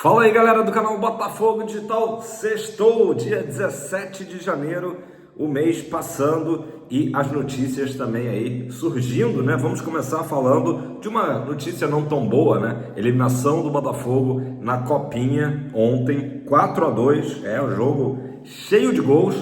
Fala aí, galera do canal Botafogo Digital. Sextou, dia 17 de janeiro, o mês passando e as notícias também aí surgindo, né? Vamos começar falando de uma notícia não tão boa, né? Eliminação do Botafogo na Copinha ontem, 4-2, um jogo cheio de gols.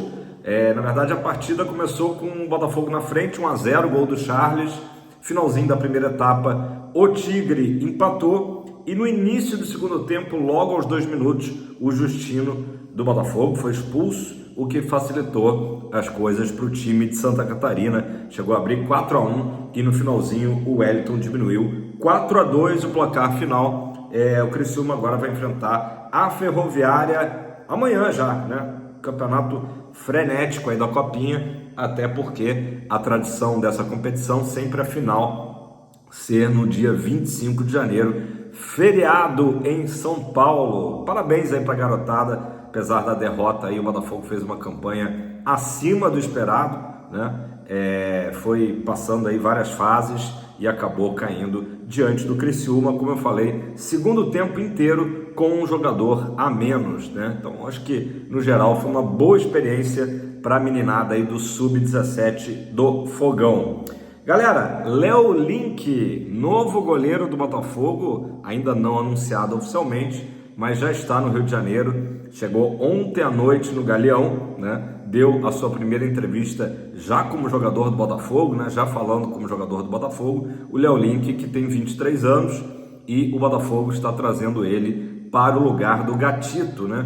Na verdade, a partida começou com o Botafogo na frente, 1-0, gol do Charles. Finalzinho da primeira etapa, o Tigre empatou. E no início do segundo tempo, logo aos 2 minutos, o Justino do Botafogo foi expulso, o que facilitou as coisas para o time de Santa Catarina. Chegou a abrir 4-1 e no finalzinho o Wellington diminuiu 4-2 o placar final. O Criciúma agora vai enfrentar a Ferroviária amanhã já, né? Campeonato frenético aí da Copinha, até porque a tradição dessa competição sempre a final ser no dia 25 de janeiro, feriado em São Paulo. Parabéns aí pra garotada, apesar da derrota aí, o Botafogo fez uma campanha acima do esperado, né? Foi passando aí várias fases e acabou caindo diante do Criciúma, como eu falei, segundo tempo inteiro com um jogador a menos, né? Então acho que no geral foi uma boa experiência para a meninada aí do Sub-17 do Fogão. Galera, Léo Link, novo goleiro do Botafogo, ainda não anunciado oficialmente, mas já está no Rio de Janeiro, chegou ontem à noite no Galeão, né? Deu a sua primeira entrevista já como jogador do Botafogo, né? Já falando como jogador do Botafogo, o Léo Link, que tem 23 anos, e o Botafogo está trazendo ele para o lugar do Gatito, né?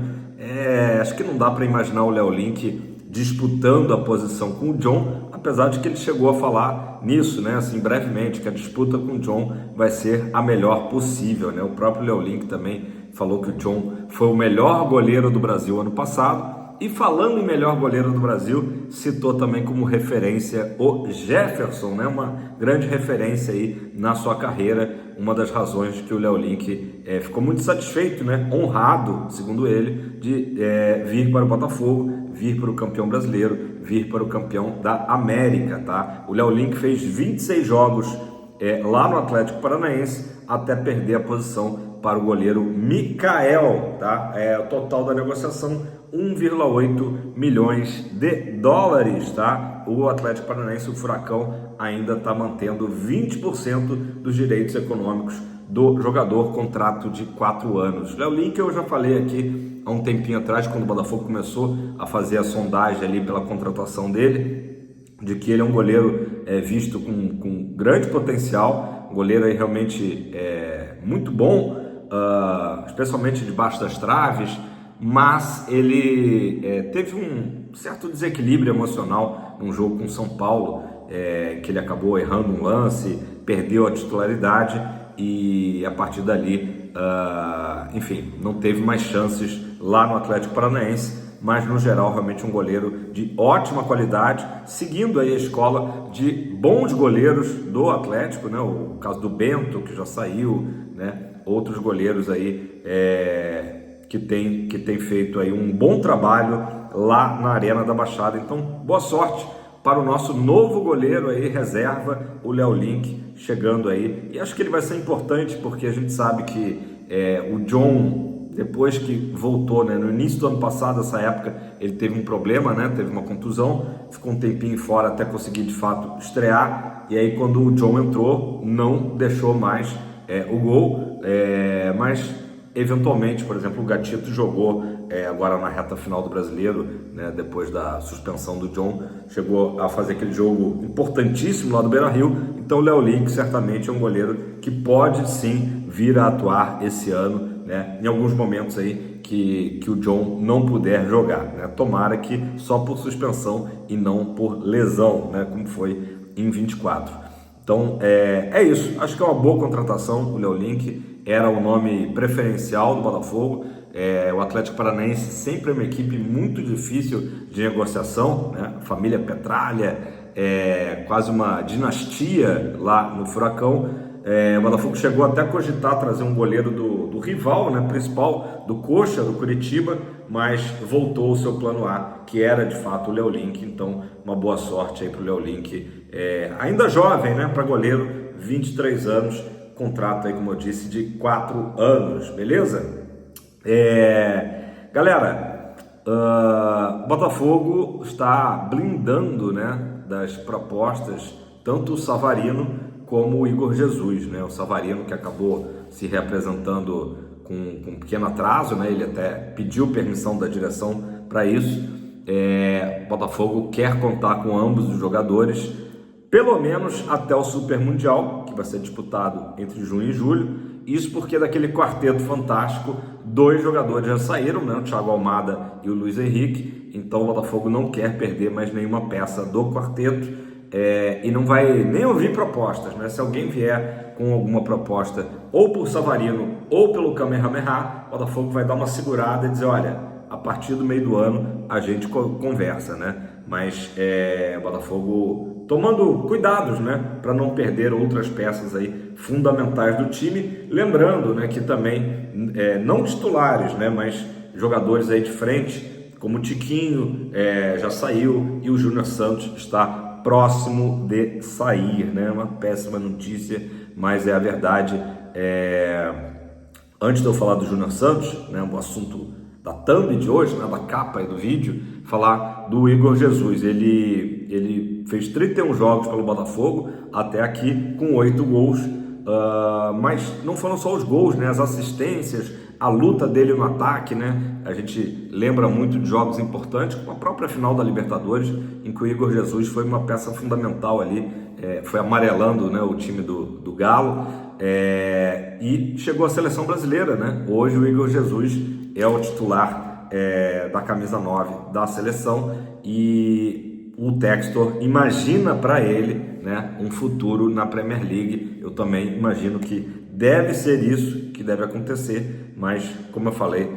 Acho que não dá para imaginar o Léo Link disputando a posição com o John, apesar de que ele chegou a falar nisso, né, assim, brevemente, que a disputa com o John vai ser a melhor possível, né? O próprio Léo Link também falou que o John foi o melhor goleiro do Brasil ano passado, e falando em melhor goleiro do Brasil, citou também como referência o Jefferson, né? Uma grande referência aí na sua carreira, uma das razões que o Léo Link ficou muito satisfeito, né? Honrado, segundo ele, de vir para o Botafogo, vir para o campeão brasileiro, vir para o campeão da América, tá? O Léo Link fez 26 jogos lá no Atlético Paranaense até perder a posição para o goleiro Mikael, tá? O total da negociação, 1,8 milhões de dólares, tá? O Atlético Paranaense, o Furacão, ainda está mantendo 20% dos direitos econômicos do jogador, contrato de 4 anos. Léo Link eu já falei aqui há um tempinho atrás, quando o Botafogo começou a fazer a sondagem ali pela contratação dele, de que ele é um goleiro visto com grande potencial, um goleiro aí realmente muito bom, especialmente debaixo das traves, mas ele teve um certo desequilíbrio emocional num jogo com São Paulo, que ele acabou errando um lance, perdeu a titularidade e a partir dali, enfim, não teve mais chances lá no Atlético Paranaense, mas no geral realmente um goleiro de ótima qualidade, seguindo aí a escola de bons goleiros do Atlético, né? O caso do Bento, que já saiu, né? Outros goleiros aí que tem feito aí um bom trabalho lá na Arena da Baixada. Então, boa sorte para o nosso novo goleiro aí, reserva, o Léo Link, chegando aí. E acho que ele vai ser importante, porque a gente sabe que o John, depois que voltou, né, no início do ano passado, essa época, ele teve um problema, né, teve uma contusão, ficou um tempinho fora até conseguir de fato estrear, e aí quando o John entrou, não deixou mais o gol, mas eventualmente, por exemplo, o Gatito jogou agora na reta final do Brasileiro, né, depois da suspensão do John, chegou a fazer aquele jogo importantíssimo lá do Beira-Rio. Então o Léo Link certamente é um goleiro que pode sim vir a atuar esse ano, né, em alguns momentos aí que o John não puder jogar, né? Tomara que só por suspensão e não por lesão, né, como foi em 24. Então é isso, acho que é uma boa contratação. O Léo Link era o nome preferencial do Botafogo. O Atlético Paranaense sempre é uma equipe muito difícil de negociação, né? Família Petralha, quase uma dinastia lá no Furacão. O Botafogo chegou até a cogitar trazer um goleiro do rival, né, principal, do Coxa, do Curitiba, mas voltou o seu plano A, que era de fato o Léo Link. Então uma boa sorte aí para o Léo Link, ainda jovem, né, para goleiro, 23 anos, contrato aí, como eu disse, de 4 anos, beleza? Galera, o Botafogo está blindando, né, das propostas tanto o Savarino como o Igor Jesus, né? O Savarino que acabou se reapresentando com pequeno atraso, né? Ele até pediu permissão da direção para isso. O Botafogo quer contar com ambos os jogadores, pelo menos até o Super Mundial, que vai ser disputado entre junho e julho. Isso porque daquele quarteto fantástico, 2 jogadores já saíram, né? O Thiago Almada e o Luiz Henrique. Então o Botafogo não quer perder mais nenhuma peça do quarteto. E não vai nem ouvir propostas, né? Se alguém vier com alguma proposta ou por Savarino ou pelo Kamehameha, o Botafogo vai dar uma segurada e dizer, olha, a partir do meio do ano a gente conversa, né? Mas o Botafogo tomando cuidados, né, para não perder outras peças aí fundamentais do time, lembrando, né, que também não titulares, né, mas jogadores aí de frente, como o Tiquinho já saiu e o Júnior Santos está próximo de sair, né? Uma péssima notícia, mas é a verdade. Antes de eu falar do Júnior Santos, né, o assunto da thumb de hoje, né, da capa aí do vídeo, falar do Igor Jesus. Ele fez 31 jogos pelo Botafogo até aqui com 8 gols, mas não foram só os gols, né, as assistências, a luta dele no ataque, né? A gente lembra muito de jogos importantes, como a própria final da Libertadores, em que o Igor Jesus foi uma peça fundamental ali, foi amarelando, né, o time do Galo, e chegou à seleção brasileira, né? Hoje o Igor Jesus é o titular da camisa 9 da seleção e o Textor imagina para ele, né, um futuro na Premier League. Eu também imagino que deve ser isso que deve acontecer, mas como eu falei,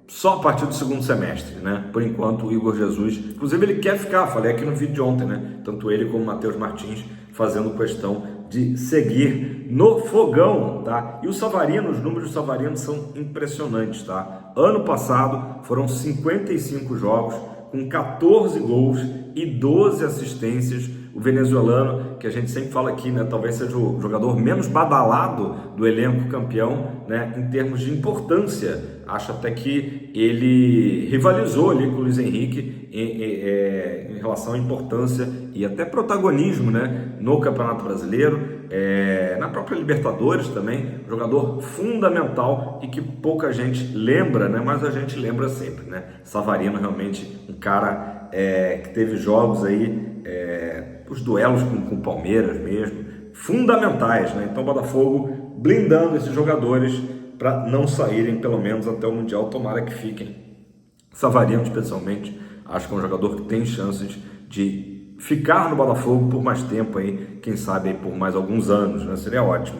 só a partir do segundo semestre, né? Por enquanto o Igor Jesus, inclusive ele quer ficar, falei aqui no vídeo de ontem, né? Tanto ele como o Matheus Martins fazendo questão de seguir no fogão, tá? E o Savarino, os números do Savarino são impressionantes, tá? Ano passado foram 55 jogos com 14 gols e 12 assistências. O venezuelano, que a gente sempre fala aqui, né, talvez seja o jogador menos badalado do elenco campeão, né, em termos de importância. Acho até que ele rivalizou ali com o Luiz Henrique em relação à importância e até protagonismo, né, no Campeonato Brasileiro, na própria Libertadores também. Jogador fundamental e que pouca gente lembra, né, mas a gente lembra sempre, né? Savarino realmente um cara que teve jogos aí, os duelos com o Palmeiras mesmo, fundamentais, né? Então o Botafogo blindando esses jogadores para não saírem pelo menos até o Mundial, tomara que fiquem. Savarino especialmente, acho que é um jogador que tem chances de ficar no Botafogo por mais tempo aí, quem sabe aí por mais alguns anos, né? Seria ótimo.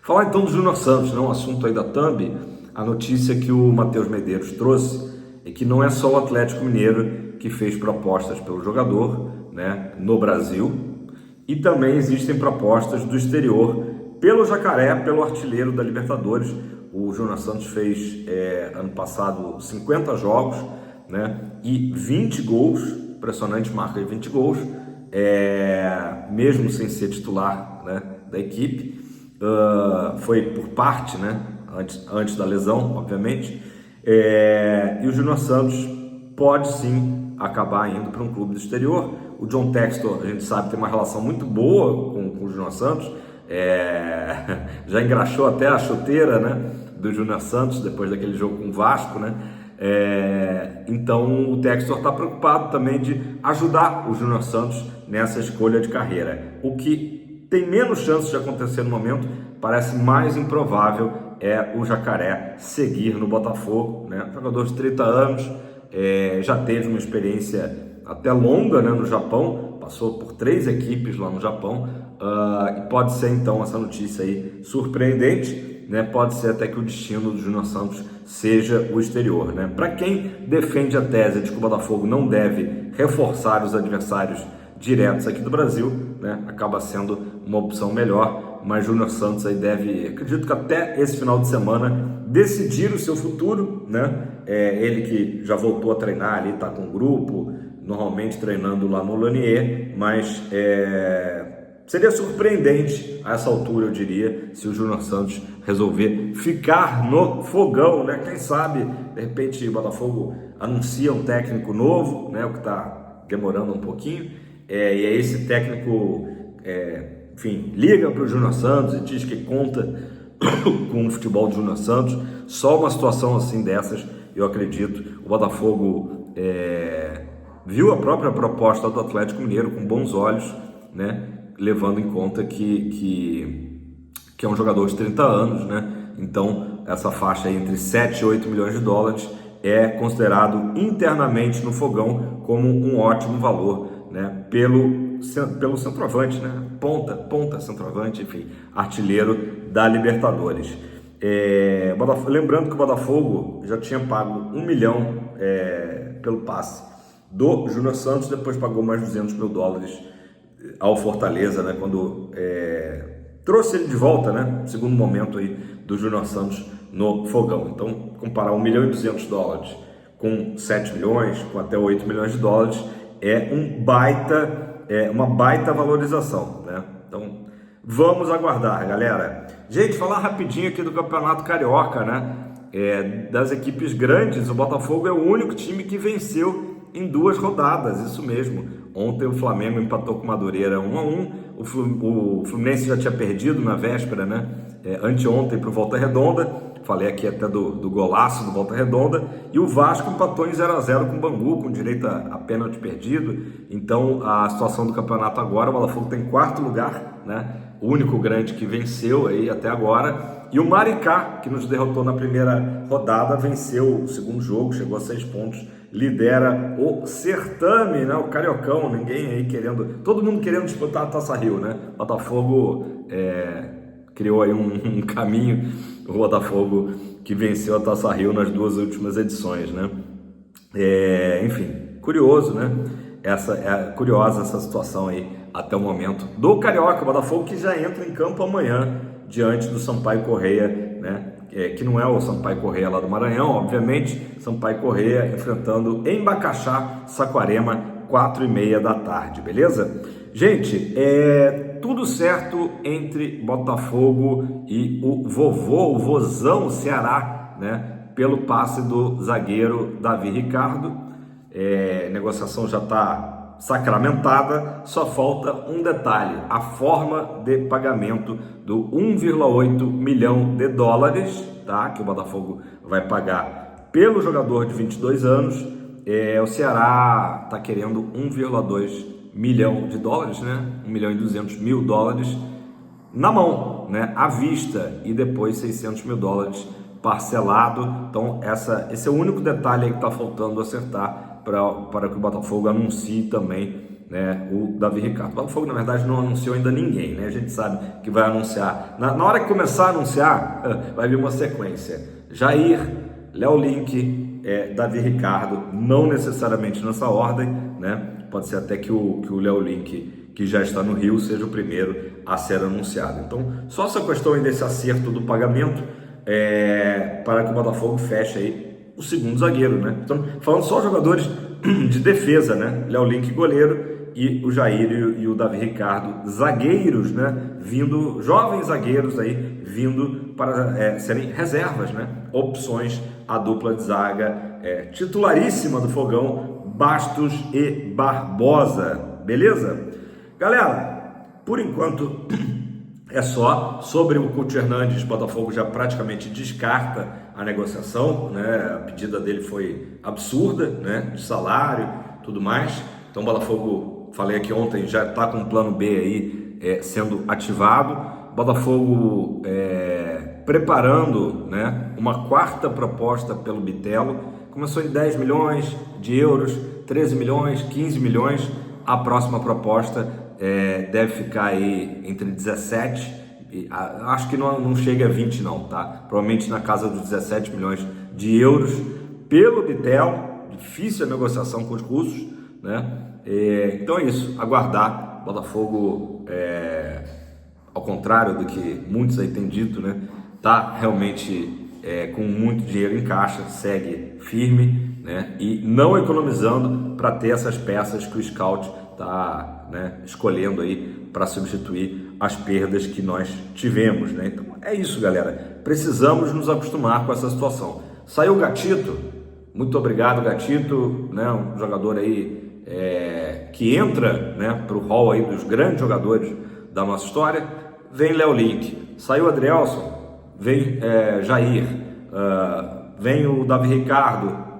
Falar então do Júnior Santos, né? Um assunto aí da thumb, a notícia que o Matheus Medeiros trouxe é que não é só o Atlético Mineiro que fez propostas pelo jogador, né, no Brasil, e também existem propostas do exterior pelo Jacaré, pelo artilheiro da Libertadores. O Júnior Santos fez ano passado 50 jogos, né, e 20 gols, impressionante marca de 20 gols, mesmo sem ser titular, né, da equipe. Foi por parte, né, antes da lesão, obviamente, e o Júnior Santos pode sim acabar indo para um clube do exterior. O John Textor, a gente sabe, tem uma relação muito boa com o Júnior Santos, já engraxou até a chuteira, né, do Júnior Santos depois daquele jogo com o Vasco, né? Então o Textor está preocupado também de ajudar o Júnior Santos nessa escolha de carreira. O que tem menos chance de acontecer no momento, parece mais improvável, é o Jacaré seguir no Botafogo, né? Jogador de 30 anos, já teve uma experiência até longa, né, no Japão, passou por 3 equipes lá no Japão, e pode ser então essa notícia aí surpreendente, né? Pode ser até que o destino do Júnior Santos seja o exterior, né? Para quem defende a tese de que o Botafogo não deve reforçar os adversários diretos aqui do Brasil, né, acaba sendo uma opção melhor, mas Júnior Santos aí deve, acredito que até esse final de semana, decidir o seu futuro, né? Ele que já voltou a treinar ali, está com o grupo, normalmente treinando lá no Lanier, mas seria surpreendente a essa altura, eu diria, se o Júnior Santos resolver ficar no fogão, né? Quem sabe, de repente, o Botafogo anuncia um técnico novo, né? O que está demorando um pouquinho, e aí esse técnico, enfim, liga para o Júnior Santos e diz que conta com o futebol do Júnior Santos. Só uma situação assim dessas, eu acredito, o Botafogo viu a própria proposta do Atlético Mineiro com bons olhos, né? Levando em conta que é um jogador de 30 anos, né? Então, essa faixa aí entre 7 e 8 milhões de dólares é considerado internamente no fogão como um ótimo valor, né? Pelo centroavante, né? Ponta centroavante, enfim, artilheiro da Libertadores. Lembrando que o Botafogo já tinha pago 1 milhão pelo passe do Júnior Santos, depois pagou mais 200 mil dólares ao Fortaleza, né? Quando trouxe ele de volta, né? Segundo momento aí do Júnior Santos no fogão. Então, comparar 1 milhão e 200 dólares com 7 milhões, com até 8 milhões de dólares, é uma baita valorização, né? Então, vamos aguardar, galera. Gente, falar rapidinho aqui do Campeonato Carioca, né? Das equipes grandes, o Botafogo é o único time que venceu em 2 rodadas, isso mesmo. Ontem o Flamengo empatou com o Madureira 1-1, o Fluminense já tinha perdido na véspera, né? Anteontem para o Volta Redonda, falei aqui até do golaço do Volta Redonda, e o Vasco empatou em 0-0 com o Bangu, com direito a pênalti perdido. Então a situação do campeonato agora, o Botafogo tem 4º lugar, né? O único grande que venceu aí até agora, e o Maricá, que nos derrotou na primeira rodada, venceu o segundo jogo, chegou a 6 pontos, lidera o certame, né? O Cariocão, ninguém aí todo mundo querendo disputar a Taça Rio, né? O Botafogo criou aí um caminho, o Botafogo que venceu a Taça Rio nas 2 últimas edições, né? Enfim, curioso, né? Curiosa essa situação aí até o momento do Carioca, o Botafogo que já entra em campo amanhã diante do Sampaio Corrêa, né? Que não é o Sampaio Corrêa lá do Maranhão, obviamente. Sampaio Corrêa enfrentando em Bacaxá, Saquarema, 4h30 da tarde, beleza? Gente, tudo certo entre Botafogo e o vozão Ceará, né? Pelo passe do zagueiro Davi Ricardo. Negociação já está sacramentada, só falta um detalhe: a forma de pagamento do 1,8 milhão de dólares, tá? Que o Botafogo vai pagar pelo jogador de 22 anos. O Ceará está querendo 1,2 milhão de dólares, né? 1 milhão e 200 mil dólares na mão, né? À vista, e depois 600 mil dólares parcelado. Então esse é o único detalhe aí que está faltando acertar para que o Botafogo anuncie também, né, o Davi Ricardo. O Botafogo, na verdade, não anunciou ainda ninguém, né? A gente sabe que vai anunciar. Na hora que começar a anunciar, vai vir uma sequência: Jair, Léo Link, Davi Ricardo, não necessariamente nessa ordem, né? Pode ser até que o Léo Link, que já está no Rio, seja o primeiro a ser anunciado. Então, só essa questão aí desse acerto do pagamento para que o Botafogo feche aí o segundo zagueiro, né? Então, falando só jogadores de defesa, né? Léo Link, goleiro, e o Jair e o Davi Ricardo, zagueiros, né? Jovens zagueiros aí, vindo para serem reservas, né? Opções, a dupla de zaga titularíssima do Fogão, Bastos e Barbosa, beleza? Galera, por enquanto é só. Sobre o Couto Hernandes, o Botafogo já praticamente descarta a negociação, né? A pedida dele foi absurda, né? De salário, tudo mais. Então o Botafogo, falei aqui ontem, já está com um plano B aí sendo ativado. O Botafogo preparando, né, uma 4ª proposta pelo Bitelo. Começou em 10 milhões de euros, 13 milhões, 15 milhões. A próxima proposta deve ficar aí entre 17, acho que não chega a 20 não, tá? Provavelmente na casa dos 17 milhões de euros pelo Bitelo. Difícil a negociação com os russos, né? Então é isso, aguardar. Botafogo, ao contrário do que muitos aí têm dito, né, tá realmente com muito dinheiro em caixa, segue firme, né, e não economizando para ter essas peças que o scout tá, né, escolhendo aí para substituir as perdas que nós tivemos, né? Então é isso, galera. Precisamos nos acostumar com essa situação. Saiu o Gatito, muito obrigado, Gatito, né? Um jogador aí que entra, né, para o hall aí dos grandes jogadores da nossa história. Vem Léo Link, saiu o Adrielson, vem Jair, vem o Davi Ricardo.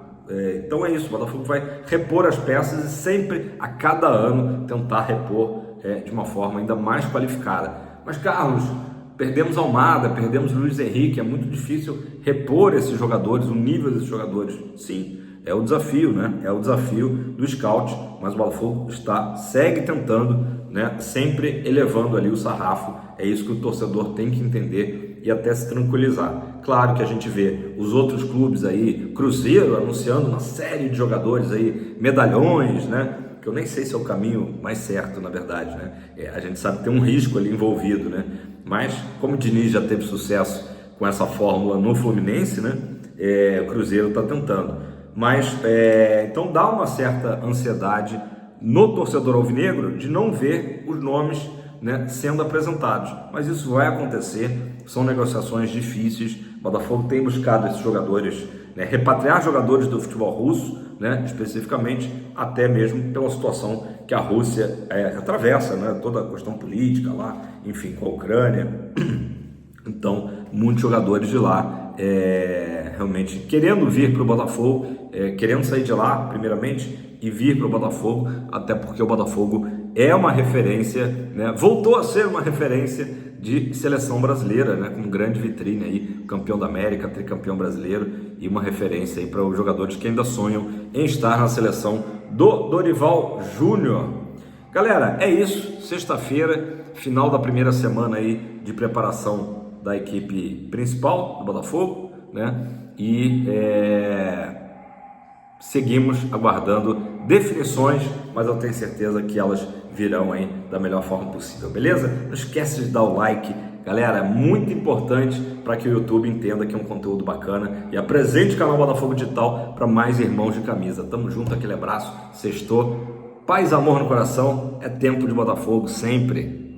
Então é isso, o Botafogo vai repor as peças e sempre, a cada ano, tentar repor de uma forma ainda mais qualificada. Mas, Carlos, perdemos Almada, perdemos Luiz Henrique, é muito difícil repor esses jogadores, o nível desses jogadores. Sim, é o desafio, né? É o desafio do scout, mas o Botafogo segue tentando, né? Sempre elevando ali o sarrafo. É isso que o torcedor tem que entender e até se tranquilizar. Claro que a gente vê os outros clubes aí, Cruzeiro anunciando uma série de jogadores aí, medalhões, né? Que eu nem sei se é o caminho mais certo, na verdade, né? A gente sabe que tem um risco ali envolvido, né? Mas como o Diniz já teve sucesso com essa fórmula no Fluminense, né? O Cruzeiro está tentando. Mas então dá uma certa ansiedade no torcedor alvinegro de não ver os nomes, né, sendo apresentados. Mas isso vai acontecer, são negociações difíceis. O Botafogo tem buscado esses jogadores, né, repatriar jogadores do futebol russo, né, especificamente, até mesmo pela situação que a Rússia atravessa, né, toda a questão política lá, enfim, com a Ucrânia. Então, muitos jogadores de lá realmente querendo vir para o Botafogo, querendo sair de lá, primeiramente, e vir para o Botafogo, até porque o Botafogo é uma referência, né, voltou a ser uma referência de seleção brasileira, né, com grande vitrine aí, campeão da América, tricampeão brasileiro, e uma referência aí para os jogadores que ainda sonham em estar na seleção do Dorival Júnior. Galera, é isso, sexta-feira, final da primeira semana aí de preparação da equipe principal do Botafogo, né? E seguimos aguardando definições, mas eu tenho certeza que elas virão aí da melhor forma possível, beleza? Não esquece de dar o like, galera, é muito importante para que o YouTube entenda que é um conteúdo bacana e apresente o canal Botafogo Digital para mais irmãos de camisa. Tamo junto, aquele abraço, sextou, paz e amor no coração, é tempo de Botafogo sempre.